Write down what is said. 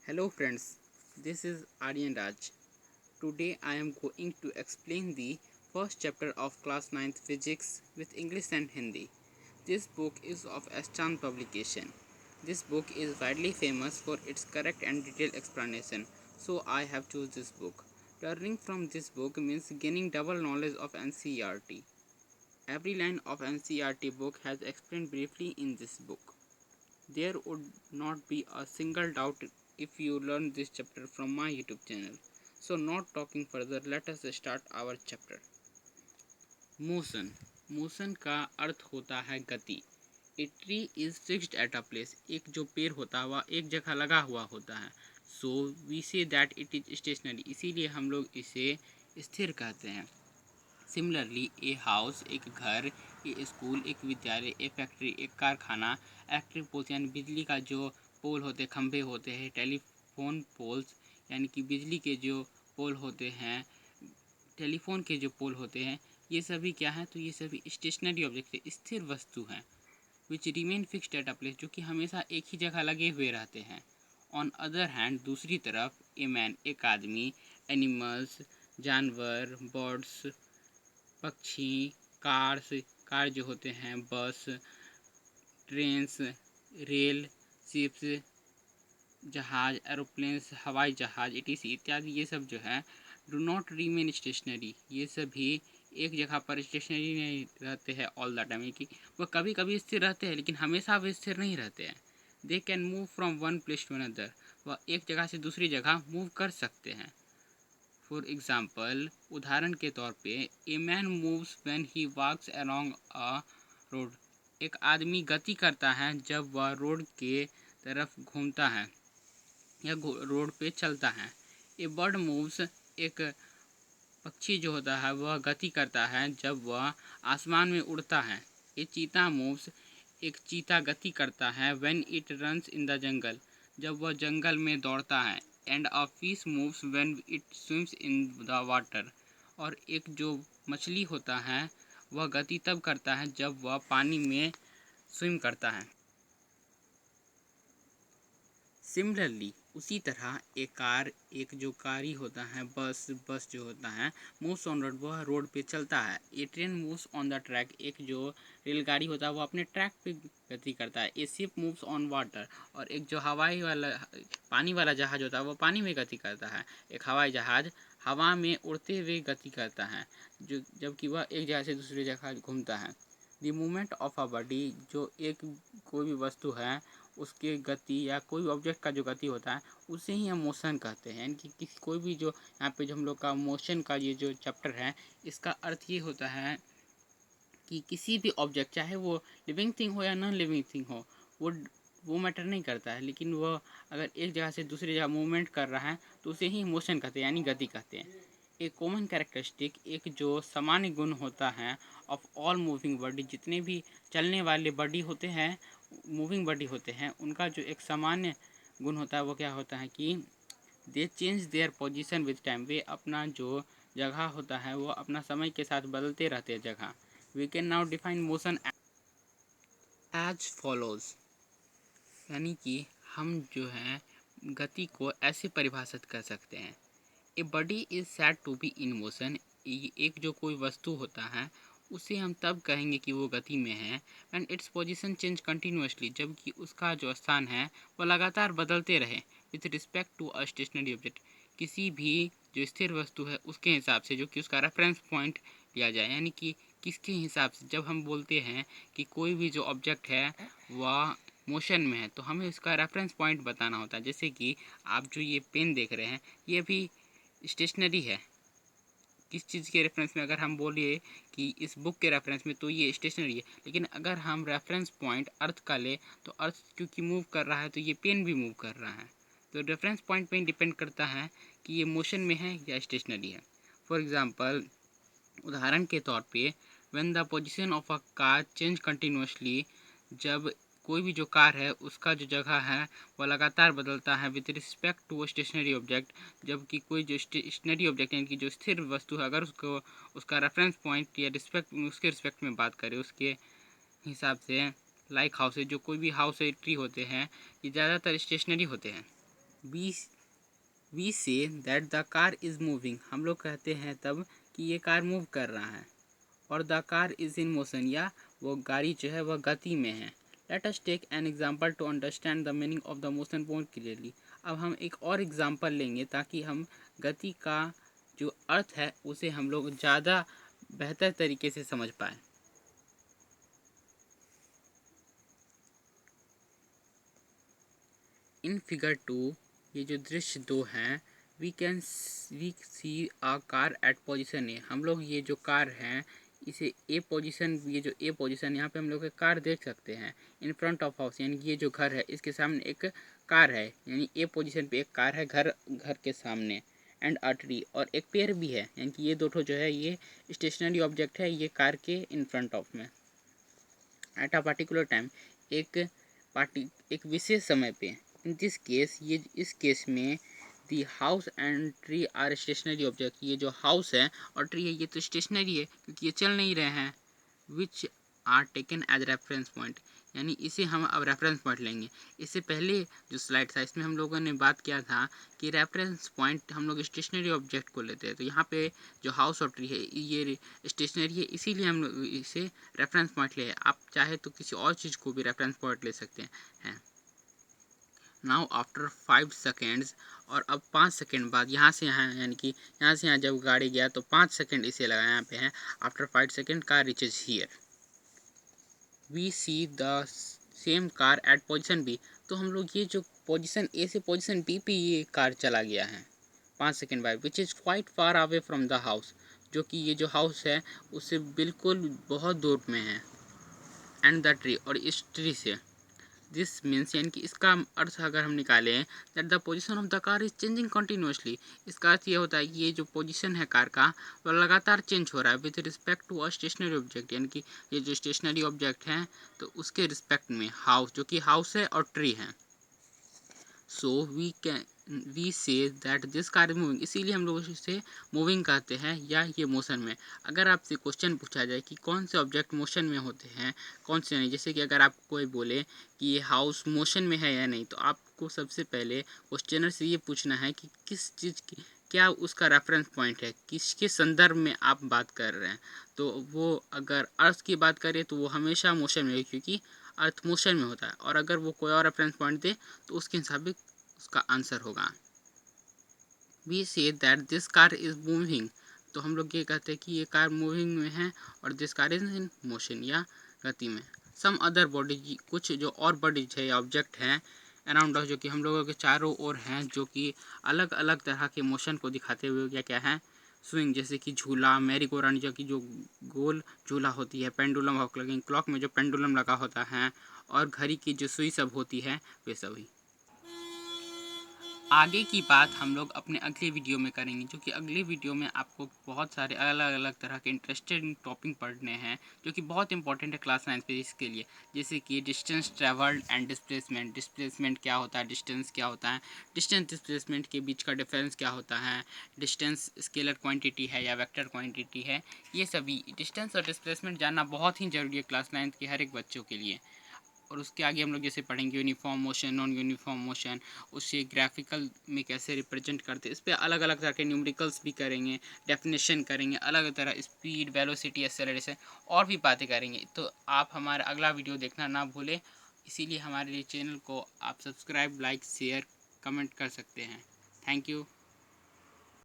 Hello friends, this is Aryan Raj. Today I am going to explain the first chapter of class 9th physics with English and Hindi. This book is of Aschan publication. This book is widely famous for its correct and detailed explanation, so I have chosen this book. Learning from this book means gaining double knowledge of NCERT. Every line of NCERT book has explained briefly in this book. There would not be a single doubt if you learn this chapter from my YouTube channel. So not talking further, let us start our chapter. Motion motion का अर्थ होता है गति. A tree is fixed at a place. एक जो पेड़ होता है वह एक जगह लगा हुआ होता है. So we say that it is stationary. इसीलिए हम लोग इसे स्थिर कहते हैं. सिमिलरली ए हाउस एक घर, ए स्कूल एक विद्यालय, ए फैक्ट्री एक कारखाना, इलेक्ट्रिक पोल्स यानी बिजली का जो पोल होते खंभे होते हैं, टेलीफोन पोल्स यानी कि बिजली के जो पोल होते हैं, टेलीफोन के जो पोल होते हैं, ये सभी क्या हैं? तो ये सभी स्टेशनरी ऑब्जेक्ट है, स्थिर वस्तु हैं. Which remain fixed at a place, जो कि हमेशा एक ही जगह लगे हुए रहते हैं. ऑन अदर हैंड दूसरी तरफ ए मैन एक आदमी, एनिमल्स जानवर, बर्ड्स पक्षी, कार्स कार जो होते हैं, बस, ट्रेन्स, रेल, शिप्स, जहाज, एरोप्लेन्स, हवाई जहाज, इटीसी इत्यादि ये सब जो है डू नॉट रीमेन स्टेशनरी. ये सभी एक जगह पर स्टेशनरी नहीं रहते हैं ऑल द टाइम, कि वह कभी कभी स्थिर रहते हैं लेकिन हमेशा वे स्थिर नहीं रहते हैं. They can move from one place to another. वह एक जगह से दूसरी जगह मूव कर सकते हैं. फॉर एग्जाम्पल, उदाहरण के तौर पे, a man moves when he walks along a road. एक आदमी गति करता है जब वह रोड के तरफ घूमता है या रोड पे चलता है. ए बर्ड मूव्स एक पक्षी जो होता है वह गति करता है जब वह आसमान में उड़ता है. ए चीता मूव्स एक चीता गति करता है when it runs in the jungle, जब वह जंगल में दौड़ता है. And a fish moves when it swims in the water. और एक जो मछली होता है वह गति तब करता है जब वह पानी में स्विम करता है. सिमिलरली उसी तरह एक कार एक जो कारी होता है, बस जो होता है, मूव्स ऑन रोड, वह रोड पे चलता है. A train moves on the track. एक जो रेलगाड़ी होता है वो अपने ट्रैक पे गति करता है. ए शिप मूव्स ऑन वाटर. और एक जो हवाई वाला पानी वाला जहाज होता है वो पानी में गति करता है. एक हवाई जहाज हवा में उड़ते हुए गति करता है जो जबकि वह एक जगह से दूसरी जगह घूमता है. The movement of a body, जो एक कोई भी वस्तु है उसके गति या कोई भी ऑब्जेक्ट का जो गति होता है उसे ही हम मोशन कहते हैं. यानी कि किसी कोई भी जो यहाँ पे जो हम लोग का मोशन का ये जो चैप्टर है इसका अर्थ ये होता है कि किसी भी ऑब्जेक्ट, चाहे वो लिविंग थिंग हो या नॉन लिविंग थिंग हो, वो मैटर नहीं करता है, लेकिन वह अगर एक जगह से दूसरी जगह मूवमेंट कर रहा है तो उसे ही मोशन कहते हैं, यानी गति कहते हैं. एक कॉमन कैरेक्टरिस्टिक, एक जो सामान्य गुण होता है ऑफ ऑल मूविंग बॉडी, जितने भी चलने वाले बॉडी होते हैं, मूविंग बॉडी होते हैं, उनका जो एक सामान्य गुण होता है वो क्या होता है कि they change their position with time. वे अपना जो जगह होता है वो अपना समय के साथ बदलते रहते हैं जगह. We can now define motion as follows. यानी कि हम जो है गति को ऐसे परिभाषित कर सकते हैं. A body is said to be in motion. एक जो कोई वस्तु होता है उसे हम तब कहेंगे कि वो गति में है and its position change continuously, जबकि उसका जो स्थान है वो लगातार बदलते रहे with respect to a stationary object. किसी भी जो स्थिर वस्तु है उसके हिसाब से, जो कि उसका रेफरेंस पॉइंट लिया जाए. यानी कि किसके हिसाब से, जब हम बोलते हैं कि कोई भी जो ऑब्जेक्ट है वह मोशन में है तो हमें उसका रेफरेंस पॉइंट बताना होता है. जैसे कि आप जो ये पेन देख रहे हैं ये भी स्टेशनरी है. किस चीज़ के रेफरेंस में, अगर हम बोलिए कि इस बुक के रेफरेंस में तो ये स्टेशनरी है, लेकिन अगर हम रेफरेंस पॉइंट अर्थ का ले तो अर्थ क्योंकि मूव कर रहा है तो ये पेन भी मूव कर रहा है. तो रेफरेंस पॉइंट पे डिपेंड करता है कि ये मोशन में है या स्टेशनरी है. फॉर एग्जांपल, उदाहरण के तौर पे, when the position of a car change continuously, जब कोई भी जो कार है उसका जो जगह है वह लगातार बदलता है with respect to stationary object. जबकि कोई जो स्टेशनरी ऑब्जेक्ट यानी कि जो स्थिर वस्तु है, अगर उसको उसका रेफरेंस पॉइंट या रिस्पेक्ट उसके रिस्पेक्ट में बात करें उसके हिसाब से, लाइक हाउस, जो कोई भी हाउस ट्री होते हैं ये ज़्यादातर स्टेशनरी होते हैं. We say that the car is moving, हम लोग कहते हैं तब कि ये कार मूव कर रहा है। और the car is in motion, या वो गाड़ी जो है वह गति में है। Let us take an example to understand the meaning of the motion more clearly. अब हम एक और एग्जाम्पल लेंगे ताकि हम गति का जो अर्थ है उसे हम लोग ज़्यादा बेहतर तरीके से समझ पाए। इन फिगर 2 ये जो दृश्य 2 हैं, we see a car at position A. हम लोग ये जो कार है इसे ए पोजीशन, ये जो ए पोजीशन यहाँ पे हम लोग कार देख सकते हैं। इन फ्रंट ऑफ हाउस, यानी कि ये जो घर है इसके सामने एक कार है, यानी ए पोजीशन पे एक कार है घर के सामने। एंड अ ट्री, और एक पेड़ भी है, यानी कि ये दो जो है ये स्टेशनरी ऑब्जेक्ट है, ये कार के इन फ्रंट ऑफ में। एट अ पर्टिकुलर टाइम, एक विशेष समय पे। इन दिस केस, ये इस केस में the house and tree are stationary object. ये जो हाउस है और ट्री है ये तो स्टेशनरी है क्योंकि ये चल नहीं रहे हैं। Which are taken as reference point, यानी इसे हम अब रेफरेंस पॉइंट लेंगे। इससे पहले जो स्लाइड था इसमें हम लोगों ने बात किया था कि रेफरेंस पॉइंट हम लोग स्टेशनरी ऑब्जेक्ट को लेते हैं। तो यहाँ पे जो हाउस और ट्री है ये स्टेशनरी है, इसीलिए हम लोग इसे रेफरेंस पॉइंट ले। आप चाहे तो किसी और चीज़ को भी रेफरेंस पॉइंट ले सकते हैं। नाउ आफ्टर 5 सेकेंड्स, और अब 5 सेकेंड बाद यहाँ से यहाँ, यानी कि यहाँ से यहाँ जब गाड़ी गया तो 5 सेकेंड इसे लगा, यहाँ पे है after 5 second car reaches here. We see the same car at position B. तो हम लोग ये जो पोजिशन ए से पोजिशन बी पे ये कार चला गया है 5 सेकेंड बाद, which is quite far away from the house, जो कि ये जो हाउस है उससे बिल्कुल बहुत दूर में है। एंड द ट्री, और इस ट्री से। दिस मीन्स, यानी कि इसका अर्थ अगर हम निकालें that the position of the car is changing continuously. इसका अर्थ ये होता है कि ये जो पोजीशन है कार का वह लगातार चेंज हो रहा है with respect to a stationary object, यानी कि ये जो स्टेशनरी ऑब्जेक्ट हैं तो उसके रिस्पेक्ट में हाउस, जो कि हाउस है और ट्री है। So we say that this car is moving, इसीलिए हम लोग इसे मूविंग कहते हैं या ये मोशन में। अगर आपसे क्वेश्चन पूछा जाए कि कौन से ऑब्जेक्ट मोशन में होते हैं कौन से नहीं, जैसे कि अगर आपको कोई बोले कि ये हाउस मोशन में है या नहीं, तो आपको सबसे पहले क्वेश्चनर से ये पूछना है कि किस चीज़ की, क्या उसका रेफरेंस पॉइंट है, किसके संदर्भ में आप बात कर रहे हैं। तो वो अगर अर्थ की बात करें तो वो हमेशा मोशन में है क्योंकि अर्थ मोशन में होता है, और अगर वो कोई और रेफरेंस पॉइंट दे तो उसके हिसाब से उसका आंसर होगा। We say that this car is moving, तो हम लोग ये कहते हैं कि ये कार मूविंग में है और this car is in motion, या गति में। सम अदर बॉडी, कुछ जो और बॉडीज है या ऑब्जेक्ट हैं अराउंड अस, जो कि हम लोगों के चारों ओर हैं, जो कि अलग अलग तरह के मोशन को दिखाते हुए क्या क्या है, स्विंग, जैसे कि झूला, मैरी गो राउंड, जो कि जो गोल झूला होती है, पेंडुलम क्लॉक में जो पेंडुलम लगा होता है, और घड़ी की जो सुई सब होती है वे सभी। आगे की बात हम लोग अपने अगले वीडियो में करेंगे, जो कि अगले वीडियो में आपको बहुत सारे अलग अलग तरह के इंटरेस्टेड टॉपिक पढ़ने हैं जो कि बहुत इंपॉर्टेंट है क्लास 9 फिजिक्स के लिए। जैसे कि distance travelled and displacement, displacement क्या होता है, डिस्टेंस क्या होता है, डिस्टेंस डिस्प्लेसमेंट के बीच का डिफरेंस क्या होता है, डिस्टेंस स्केलर क्वांटिटी है या वेक्टर क्वांटिटी है। ये सभी डिस्टेंस और डिस्प्लेसमेंट जानना बहुत ही ज़रूरी है क्लास 9 के हर एक बच्चों के लिए। और उसके आगे हम लोग जैसे पढ़ेंगे uniform motion, non uniform motion, उसे ग्राफिकल में कैसे रिप्रेजेंट करते हैं, इस पर अलग अलग तरह के न्यूमेरिकल्स भी करेंगे, डेफिनेशन करेंगे, अलग अलग तरह स्पीड, वेलोसिटी, एक्सेलरेशन और भी बातें करेंगे। तो आप हमारा अगला वीडियो देखना ना भूलें। इसीलिए हमारे चैनल को आप सब्सक्राइब, लाइक, शेयर, कमेंट कर सकते हैं। Thank you.